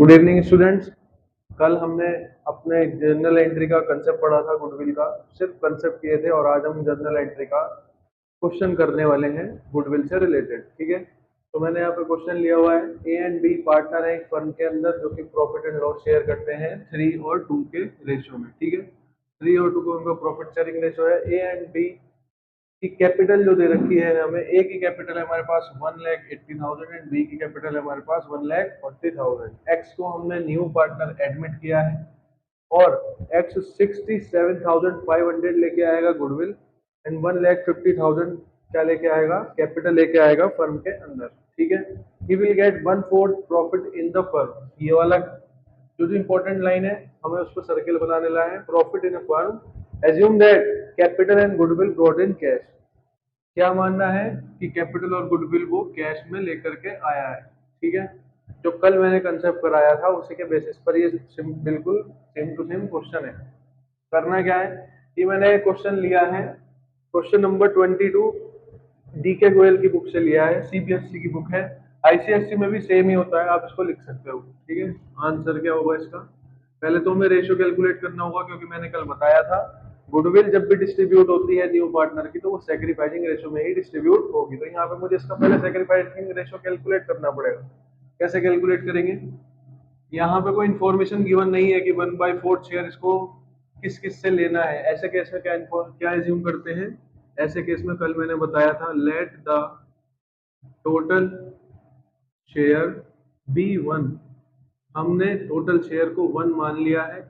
Good evening students. कल हमने अपने जर्नल एंट्री का कंसेप्ट पढ़ा था, गुडविल का सिर्फ कंसेप्ट किए थे, और आज हम जर्नल एंट्री का क्वेश्चन करने वाले हैं गुडविल से रिलेटेड। ठीक है, तो मैंने यहाँ पे क्वेश्चन लिया हुआ है। ए एंड बी पार्टनर है एक फर्म के अंदर जो कि प्रॉफिट एंड लॉस शेयर करते हैं 3:2 के रेशियो में। ठीक है, 3:2 का उनका प्रॉफिट शेयरिंग रेशियो है। ए एंड बी की कैपिटल जो दे रखी है हमें, ए की कैपिटल है हमारे पास 1,80,000 एंड बी की कैपिटल है हमारे पास 1,40,000। एक्स को हमने न्यू पार्टनर एडमिट किया है और एक्स 67,500 लेके आएगा गुडविल एंड 1,50,000 क्या लेके आएगा, कैपिटल लेके आएगा फर्म के अंदर। ठीक है, he will get 1/4 profit in the firm. ये वाला जो इंपॉर्टेंट लाइन है हमें उसको सर्किल बनाने लाए हैं। Profit in a firm, assume that capital and goodwill brought in cash. क्या मानना है कि कैपिटल और गुडविल वो कैश में लेकर के आया है। ठीक है, जो कल मैंने कंसेप्ट कराया था उसी के बेसिस पर ये बिल्कुल सेम टू सेम क्वेश्चन है। करना क्या है कि मैंने क्वेश्चन लिया है, क्वेश्चन नंबर 22 डी के गोयल की बुक से लिया है, सीबीएसई की बुक है। आईसीएसई में भी सेम ही होता है, आप इसको लिख सकते हो। ठीक है, आंसर क्या होगा इसका, पहले तो हमें रेशियो कैलकुलेट करना होगा, क्योंकि मैंने कल बताया था गुडविल जब भी डिस्ट्रीब्यूट होती है न्यू पार्टनर की तो वो सैक्रिफाइसिंग रेशियो में ही डिस्ट्रीब्यूट होगी। तो यहाँ पे मुझे इसका पहले सैक्रिफाइसिंग रेशियो कैलकुलेट करना पड़ेगा। कैसे कैलकुलेट करेंगे, यहाँ पे कोई इन्फॉर्मेशन गिवन नहीं है कि 1/4 शेयर इसको किस किस से लेना है। ऐसे केस में क्या एज्यूम करते हैं, ऐसे केस में कल मैंने बताया था let the total share be 1। हमने टोटल शेयर को 1 मान लिया है।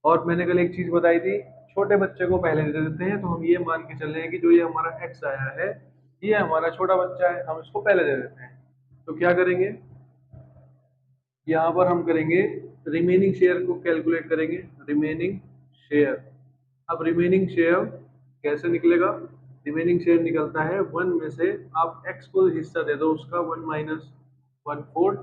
और मैंने कल एक चीज बताई थी, छोटे बच्चे को पहले दे देते हैं, तो हम ये मान के चल रहे हैं कि जो ये हमारा एक्स आया है ये हमारा छोटा बच्चा है, हम इसको पहले दे देते हैं। तो क्या करेंगे, यहाँ पर हम करेंगे रिमेनिंग शेयर को कैलकुलेट करेंगे, रिमेनिंग शेयर। अब रिमेनिंग शेयर कैसे निकलेगा, रिमेनिंग शेयर निकलता है 1 में से आप x को हिस्सा दे दो उसका 1 माइनस 1/4,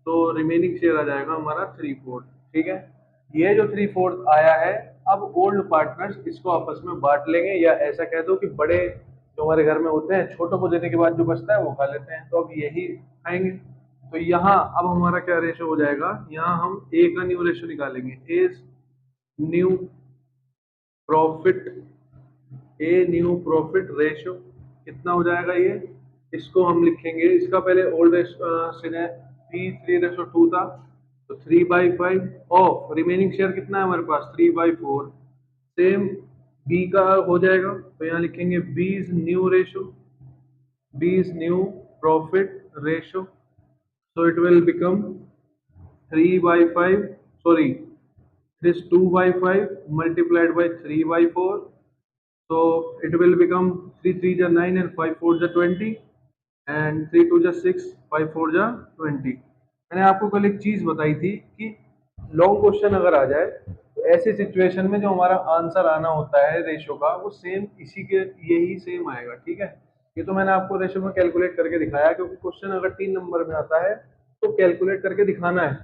तो रिमेनिंग शेयर आ जाएगा हमारा 3/4। ठीक है, ये जो 3/4 आया है, अब ओल्ड पार्टनर्स इसको आपस में बांट लेंगे, या ऐसा कह दो कि बड़े जो हमारे घर में होते हैं छोटों को देने के बाद जो बचता है वो खा लेते हैं, तो अब यही खाएंगे। तो यहाँ अब हमारा क्या रेशो हो जाएगा, यहाँ हम ए का न्यू रेशो निकालेंगे, a new profit, a new profit ratio कितना हो जाएगा ये, इसको हम लिखेंगे, इसका पहले ओल्ड 3:2 था, तो 3/5 ऑफ रिमेनिंग शेयर कितना है हमारे पास 3/4। सेम बी का हो जाएगा, तो यहाँ लिखेंगे B is new ratio, B is new profit ratio, so it will become 3/5, sorry, it is 2/5 multiplied by 3/4, so it will become 3 3 जा 9 and 5 4 जा 20 and 3 2 जा 6 5 4 जा 20। मैंने आपको कल एक चीज बताई थी कि लॉन्ग क्वेश्चन अगर आ जाए तो ऐसी सिचुएशन में जो हमारा आंसर आना होता है रेशो का वो सेम इसी के यही सेम आएगा। ठीक है, ये तो मैंने आपको रेशो में कैलकुलेट करके दिखाया, क्योंकि क्वेश्चन अगर 3 नंबर में आता है तो कैलकुलेट करके दिखाना है।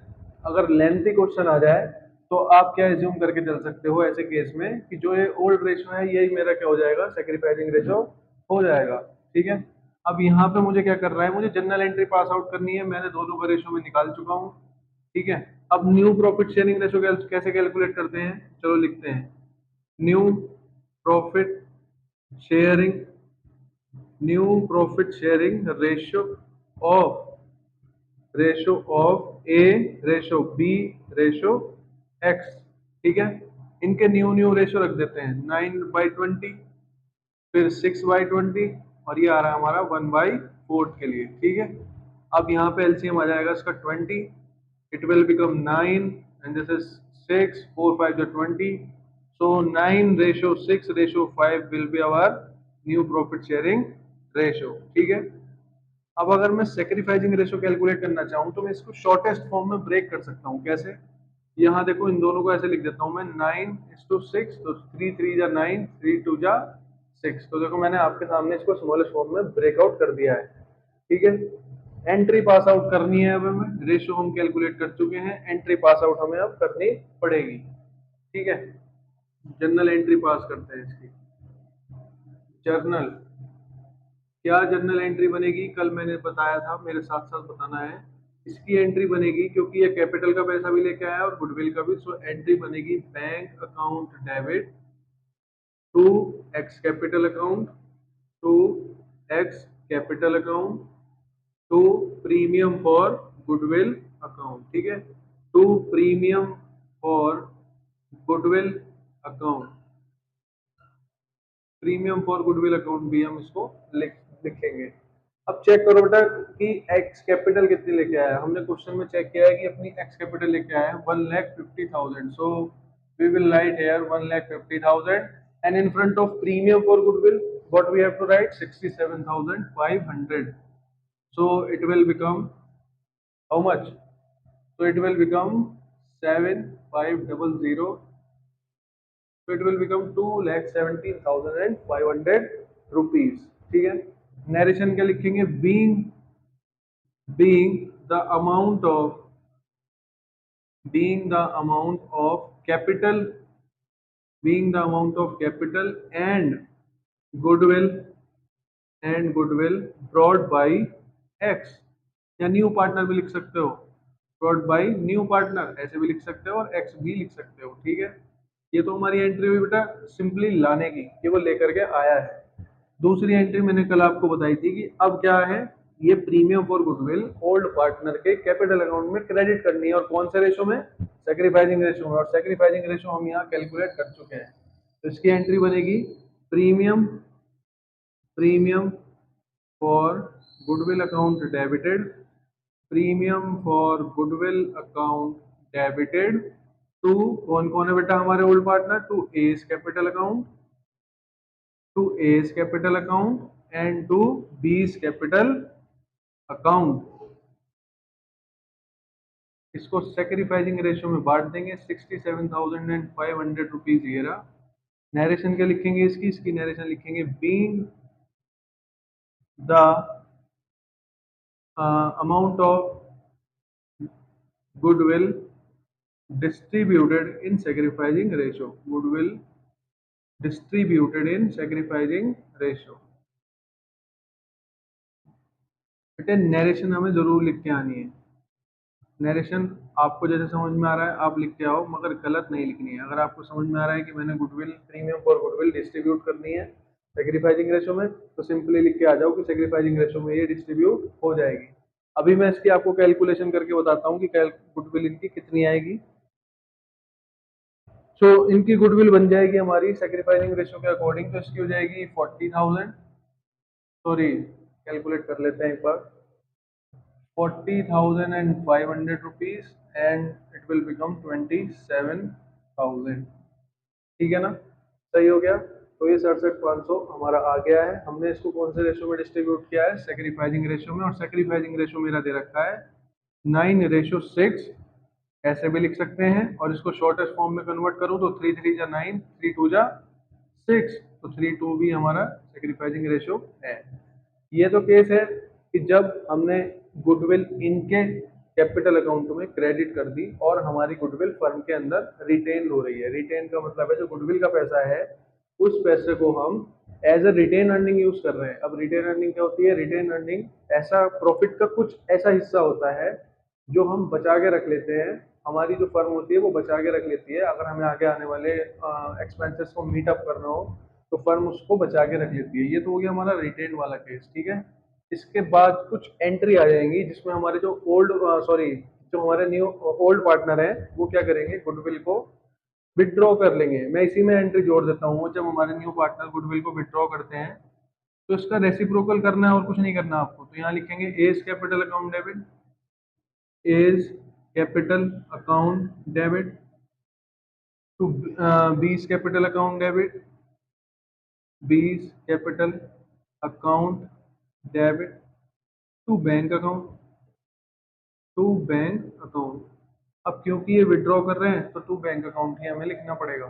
अगर लेंथी क्वेश्चन आ जाए तो आप क्या एज्यूम करके चल सकते हो ऐसे केस में कि जो ये ओल्ड रेशो है यही मेरा क्या हो जाएगा, सैक्रिफाइसिंग रेशो हो जाएगा। ठीक है, अब यहाँ पे मुझे क्या कर रहा है, मुझे जनरल एंट्री पास आउट करनी है, मैंने दोनों का रेशो में निकाल चुका हूँ। ठीक है, अब न्यू प्रॉफिट शेयरिंग रेशो कैसे कैलकुलेट करते हैं, चलो लिखते हैं, new profit sharing, new profit sharing ratio of A ratio B ratio X. ठीक है, इनके न्यू न्यू रेशो रख देते हैं, 9/20 फिर 6/20 और ये आ रहा है हमारा 1/4 के लिए। ठीक है, अब यहाँ पे एलसीएम आ जाएगा इसका 20, it will become 9 and this is 6 4 5 is 20, so 9:6:5 will be our new profit sharing ratio। ठीक है, अब अगर मैं सेक्रीफाइसिंग रेशो कैलकुलेट करना चाहूँ तो मैं इसको शॉर्टेस्ट फॉर्म में ब्रेक कर सकता हूँ। कैसे, यहाँ देखो इन दोनों को ऐसे लिख देता हूँ मैं 9:6, तो 3 3 जा 9 3 2 जा 6, तो देखो मैंने आपके सामने इसको स्मॉलेस्ट फॉर्म में ब्रेकआउट कर दिया है। ठीक है, एंट्री पास आउट करनी है, अब हमें रेशो हम कैलकुलेट कर चुके हैं, एंट्री पास आउट हमें अब करनी पड़ेगी। ठीक है, जर्नल एंट्री पास करते हैं इसकी। जर्नल, क्या जर्नल एंट्री बनेगी, कल मैंने बताया था, मेरे साथ साथ बताना है। इसकी एंट्री बनेगी क्योंकि ये कैपिटल का पैसा भी लेके आया और गुडविल का भी, सो एंट्री बनेगी bank account debit to X capital account to X capital account to premium for goodwill account, ठीक है, to premium for goodwill account, premium for goodwill account भी हम इसको लिखेंगे। अब चेक करो बेटा कि एक्स कैपिटल कितनी लेके आया है। हमने क्वेश्चन में चेक किया है कि अपनी एक्स कैपिटल लेके आया है 1,50,000, so we will write here 1,50,000 and in front of premium for goodwill what we have to write 67,500, so it will become how much? So it will become 7500, so it will become 2,17,500 rupees, ठीक है। Narration क्या लिखेंगे? being the amount of capital, being the amount of capital and goodwill brought by x, या new partner भी लिख सकते हो, brought by new partner ऐसे भी लिख सकते हो और x भी लिख सकते हो, ठीक है। ये तो हमारी एंट्री हुई बेटा सिंपली लाने की कि वो लेकर के आया है। दूसरी एंट्री मैंने कल आपको बताई थी कि अब क्या है, ये premium for goodwill old partner के कैपिटल अकाउंट में क्रेडिट करनी है और कौन से रेशो में? सैक्रिफाइसिंग रेशो में, और सैक्रिफाइसिंग रेशो हम यहाँ कैलकुलेट कर चुके हैं। तो इसकी एंट्री बनेगी premium for goodwill account debited, premium for goodwill account debited to कौन कौन है बेटा हमारे old partner? To A's capital account, to A's capital account and to B's capital account. इसको सैक्रिफाइसिंग रेशियो में बांट देंगे, 67,500 रुपीज ये रहा। नरेशन क्या लिखेंगे इसकी नरेशन लिखेंगे being the amount of goodwill distributed in sacrificing ratio, goodwill distributed in sacrificing ratio। बेटे नरेशन हमें जरूर लिख के आनी है। नरेशन आपको जैसे समझ में आ रहा है आप लिख के आओ, मगर गलत नहीं लिखनी है। अगर आपको समझ में आ रहा है कि मैंने goodwill premium for goodwill distribute करनी है सेक्रीफाइसिंग रेशो में, तो सिंपली लिख के आ जाओ कि सेक्रीफाइसिंग रेशो में ये डिस्ट्रीब्यूट हो जाएगी। अभी मैं इसकी आपको कैलकुलेशन करके बताता हूँ कि गुडविल इनकी कितनी आएगी। सो इनकी गुडविल बन जाएगी हमारी सेक्रीफाइसिंग रेशो के अकॉर्डिंग, तो इसकी हो जाएगी 40,000, सॉरी कैलकुलेट कर लेते हैं एक बार, 40,500 rupees and it will become 27,000, ठीक है ना, सही हो गया। तो ये 67,500 हमारा आ गया है। हमने इसको कौन से रेशो में डिस्ट्रीब्यूट किया है? सेक्रीफाइसिंग रेशो में, और सेक्रीफाइसिंग रेशो मेरा दे रखा है 9:6, ऐसे भी लिख सकते हैं, और इसको शॉर्टेस्ट फॉर्म में कन्वर्ट करूं तो 3 3 जा 9, 3 2 जा 6, तो 3 2 भी हमारा सेक्रीफाइसिंग रेशो है। ये तो केस है कि जब हमने गुडविल इनके कैपिटल अकाउंट में क्रेडिट कर दी और हमारी गुडविल फर्म के अंदर रिटेन हो रही है। रिटेन का मतलब है जो गुडविल का पैसा है उस पैसे को हम as a retain earning use कर रहे हैं। अब रिटेन अर्निंग क्या होती है? रिटेन अर्निंग ऐसा प्रॉफिट का कुछ ऐसा हिस्सा होता है जो हम बचा के रख लेते हैं, हमारी जो फर्म होती है वो बचा के रख लेती है। अगर हमें आगे आने वाले एक्सपेंसेस को मीट अप करना हो तो फर्म उसको बचा के रख लेती है। ये तो हो गया हमारा रिटेन वाला केस, ठीक है। इसके बाद कुछ एंट्री आ जाएंगी जिसमें हमारे जो जो हमारे न्यू ओल्ड पार्टनर है वो क्या करेंगे? गुडविल को विड्रॉ कर लेंगे। मैं इसी में एंट्री जोड़ देता हूँ, जब हमारे न्यू पार्टनर गुडविल को विड्रॉ करते हैं तो इसका रेसिप्रोकल करना है और कुछ नहीं करना आपको। तो यहाँ लिखेंगे A's capital account debit, A's capital account debit to B's capital account debit, B's capital account debit to bank account, to bank account. अब क्योंकि ये विड्रॉ कर रहे हैं तो टू बैंक अकाउंट ही हमें लिखना पड़ेगा।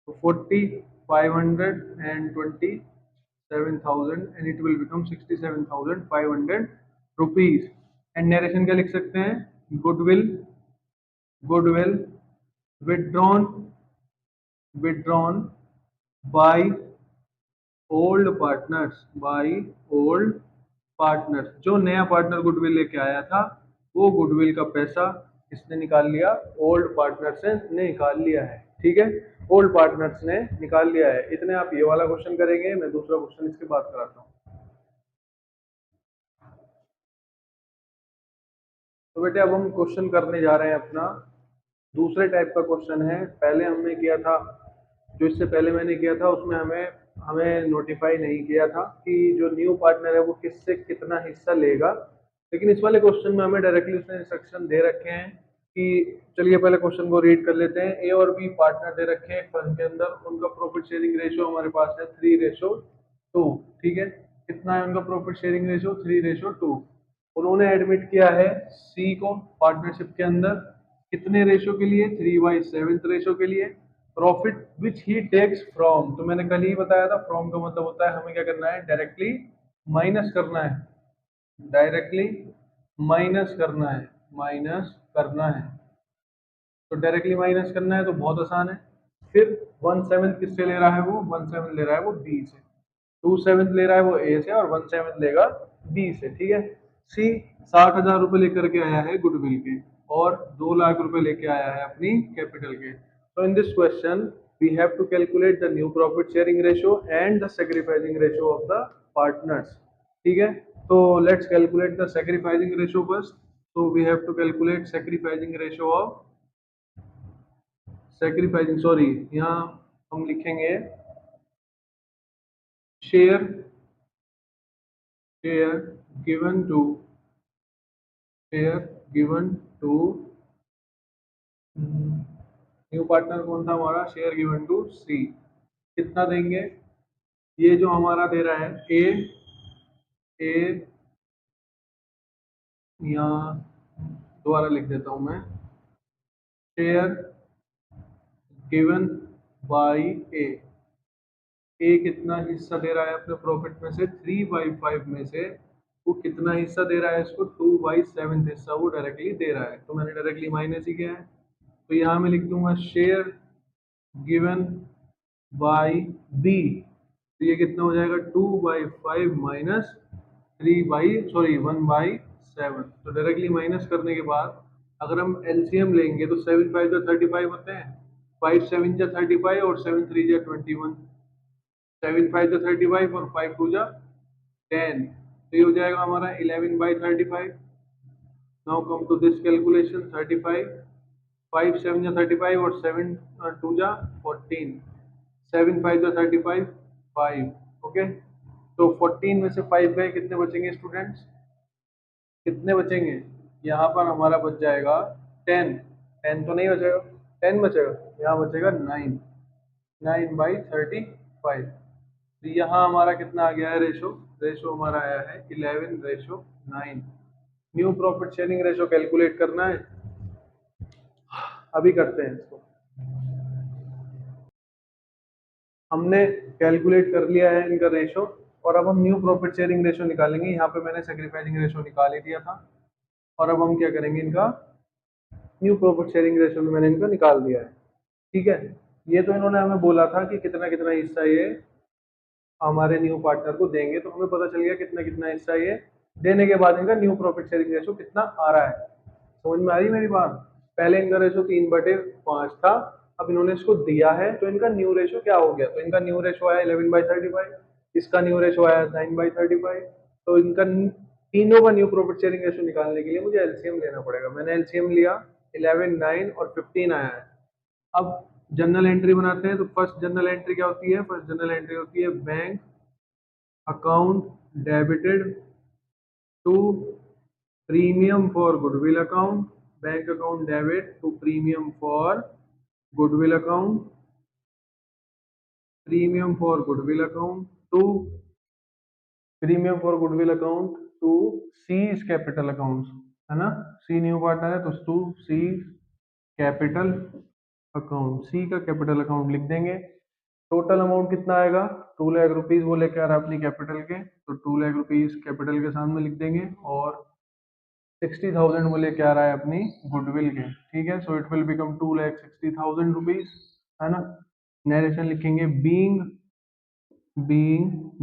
तो 40,500 and 27,000 and it will become 67,500 rupees. And narration क्या लिख सकते हैं? Goodwill withdrawn by old partners, जो नया पार्टनर गुडविल लेके आया था वो गुडविल का पैसा इसने निकाल लिया, ओल्ड पार्टनर्स ने निकाल लिया है। ठीक है, ओल्ड पार्टनर्स ने निकाल लिया है। इतने आप ये वाला क्वेश्चन करेंगे, मैं दूसरा क्वेश्चन इसके बाद कराता हूँ। तो बेटे अब हम क्वेश्चन करने जा रहे हैं अपना दूसरे टाइप का क्वेश्चन है। पहले हमने किया था, जो इससे पहले मैंने किया था उसमें हमें हमें नोटिफाई नहीं किया था कि जो न्यू पार्टनर है वो किससे कितना हिस्सा लेगा। लेकिन इस वाले क्वेश्चन में हमें डायरेक्टली उसने इंस्ट्रक्शन दे रखे हैं कि चलिए पहले क्वेश्चन को रीड कर लेते हैं। ए और बी पार्टनर दे रखे हैं फर्म के अंदर, उनका प्रॉफिट शेयरिंग रेशियो हमारे पास है 3:2। ठीक है, कितना है उनका प्रॉफिट शेयरिंग रेशियो? 3:2। उन्होंने एडमिट किया है सी को पार्टनरशिप के अंदर, कितने रेशो के लिए? 3/7 रेशो के लिए। Profit which he takes from, तो मैंने कल ही बताया था फ्रॉम का मतलब होता है हमें क्या करना है, डायरेक्टली माइनस करना है, डायरेक्टली माइनस करना है, माइनस करना है। तो डायरेक्टली माइनस करना है तो बहुत आसान है। फिर 1/7 किससे ले रहा है? वो 1/7 ले रहा है वो बी से, 2/7 ले रहा है वो ए से, और 1/7 लेगा बी से। ठीक है, सी 60,000 रुपए लेकर के आया है गुडविल के, और 2 लाख रुपए लेके आया है अपनी कैपिटल के। तो in this question we have to calculate the new profit sharing ratio and the sacrificing ratio of the partners. ठीक है, तो let's calculate the sacrificing ratio first. so we have to calculate sacrificing ratio of sacrificing, sorry यहाँ हम लिखेंगे share, share given to, share given to new partner कौन था हमारा? Share given to C. कितना देंगे? ये जो हमारा दे रहा है ए, ए यहाँ दोबारा लिख देता हूँ मैं, शेयर गिवन बाई ए। ए कितना हिस्सा दे रहा है अपने प्रॉफिट में से? 3/5 में से वो कितना हिस्सा दे रहा है इसको? 2/7 हिस्सा वो डायरेक्टली दे रहा है। तो मैंने डायरेक्टली माइनस ही किया है, तो यहाँ मैं लिख दूंगा शेयर गिवन बाई बी। तो ये कितना हो जाएगा? 2/5 माइनस 1/7। तो डायरेक्टली माइनस करने के बाद अगर हम एलसीएम लेंगे तो 7×5 तो 35 होते हैं, 5×7 जा 35 और 7×3 जा 21, 7×5 तो 35 और 5×2 जा 10। तो ये हो जाएगा हमारा 11/35। Now come to this calculation, 35, 5×7 जा 35 और 7×2 जा 14, 7×5 जा 35, 5। ओके, तो 14 में से 5 गए, कितने बचेंगे स्टूडेंट्स? कितने बचेंगे? यहाँ पर हमारा बच जाएगा 10। 10 तो नहीं बचेगा, 10 बचेगा, यहाँ बचेगा 9, 9/35। तो यहाँ हमारा कितना आ गया है रेशो? रेशो हमारा आया है 11:9। New profit sharing ratio calculate करना है, अभी करते हैं इसको। हमने कैलकुलेट कर लिया है इनका रेशो, और अब हम न्यू प्रॉफिट शेयरिंग रेशो निकालेंगे। यहाँ पे मैंने सेक्रीफाइसिंग रेशो निकाल ही दिया था, और अब हम क्या करेंगे, इनका न्यू प्रॉफिट शेयरिंग रेशो में मैंने इनको निकाल दिया है। ठीक है, ये तो इन्होंने हमें बोला था कि कितना कितना हिस्सा ये हमारे न्यू पार्टनर को देंगे, तो हमें पता चल गया कितना कितना हिस्सा ये देने के बाद इनका न्यू प्रॉफिट शेयरिंग रेशो कितना आ रहा है। समझ में आ रही मेरी बात? पहले इनका रेशो 3/5 था, अब इन्होंने इसको दिया है, तो इनका न्यू रेशो क्या हो गया? तो इनका न्यू रेशो आया 11/35, इसका न्यू रेशो आया 9/35। तो इनका तीनों का न्यू प्रॉफिट शेयरिंग रेशो निकालने के लिए मुझे एलसीएम लेना पड़ेगा। मैंने एलसीएम लिया, 11, 9 और 15 आया है। अब जनरल एंट्री बनाते हैं। तो फर्स्ट जनरल एंट्री क्या होती है? फर्स्ट जनरल एंट्री होती है bank account debited to premium for goodwill account, bank account debit to premium for goodwill account, premium for goodwill account to premium for goodwill account to C's capital account, है ना? C new partner है तो to C capital account, C का capital account लिख देंगे। Total amount कितना आएगा? 2 lakh rupees वो लेके आ रहा है अपनी कैपिटल के, तो 2 लाख रुपीज कैपिटल के सामने लिख देंगे, और 60,000 वो लेके आ रहा है अपनी गुडविल के। ठीक है, so it will become 2,60,000 rupees, है ना? नरेशन लिखेंगे, being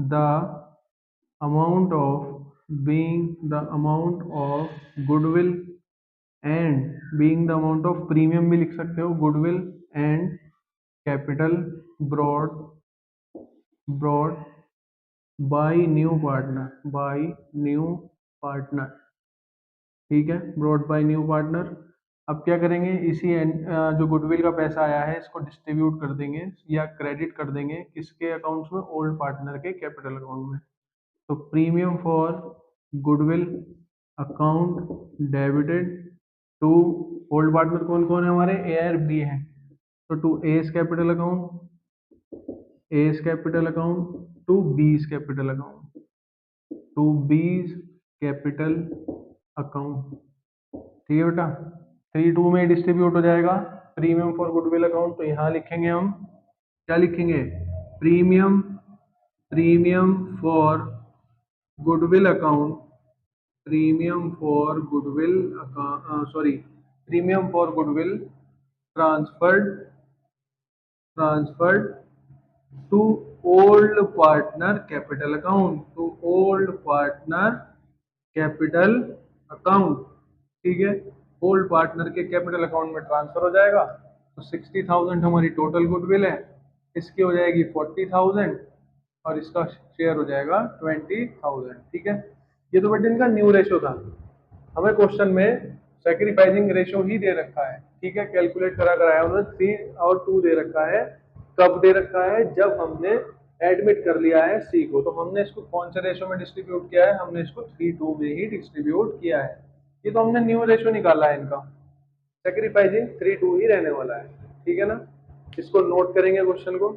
the amount of, being the amount of goodwill and being the amount of premium भी लिख सकते हो, goodwill and capital brought brought by new partner, ठीक है, ब्रॉड बाय न्यू पार्टनर। अब क्या करेंगे, इसी जो गुडविल का पैसा आया है इसको डिस्ट्रीब्यूट कर देंगे या क्रेडिट कर देंगे किसके अकाउंट्स में, ओल्ड पार्टनर के कैपिटल अकाउंट में। तो premium for goodwill account debited to old partner कौन कौन है हमारे, ए और बी है, तो to A's capital account to B's capital account, to B's capital account, ठीक है बेटा। 3-2 में डिस्ट्रीब्यूट हो जाएगा प्रीमियम फॉर गुडविल अकाउंट, तो यहाँ लिखेंगे हम, क्या लिखेंगे, premium premium for goodwill account, premium for goodwill premium for goodwill transferred to old partner capital account, ठीक है, ओल्ड पार्टनर के कैपिटल अकाउंट में ट्रांसफर हो जाएगा। तो 60,000 हमारी टोटल गुडविल है, इसकी हो जाएगी 40,000 और इसका शेयर हो जाएगा 20,000, ठीक है। ये तो बेटे इनका न्यू रेशो था, हमें क्वेश्चन में सैक्रिफाइसिंग रेशो ही दे रखा है, ठीक है, कैलकुलेट करा कराया उन्होंने 3 और 2 दे रखा है। कब दे रखा है, जब हमने एडमिट कर लिया है सी को, तो हमने इसको कौन से रेशो में डिस्ट्रीब्यूट किया है, हमने इसको 3:2 में ही डिस्ट्रीब्यूट किया है। ये तो हमने न्यू रेशो निकाला है इनका, सैक्रिफाइसिंग 3:2 ही रहने वाला है, ठीक है ना। इसको नोट करेंगे क्वेश्चन को।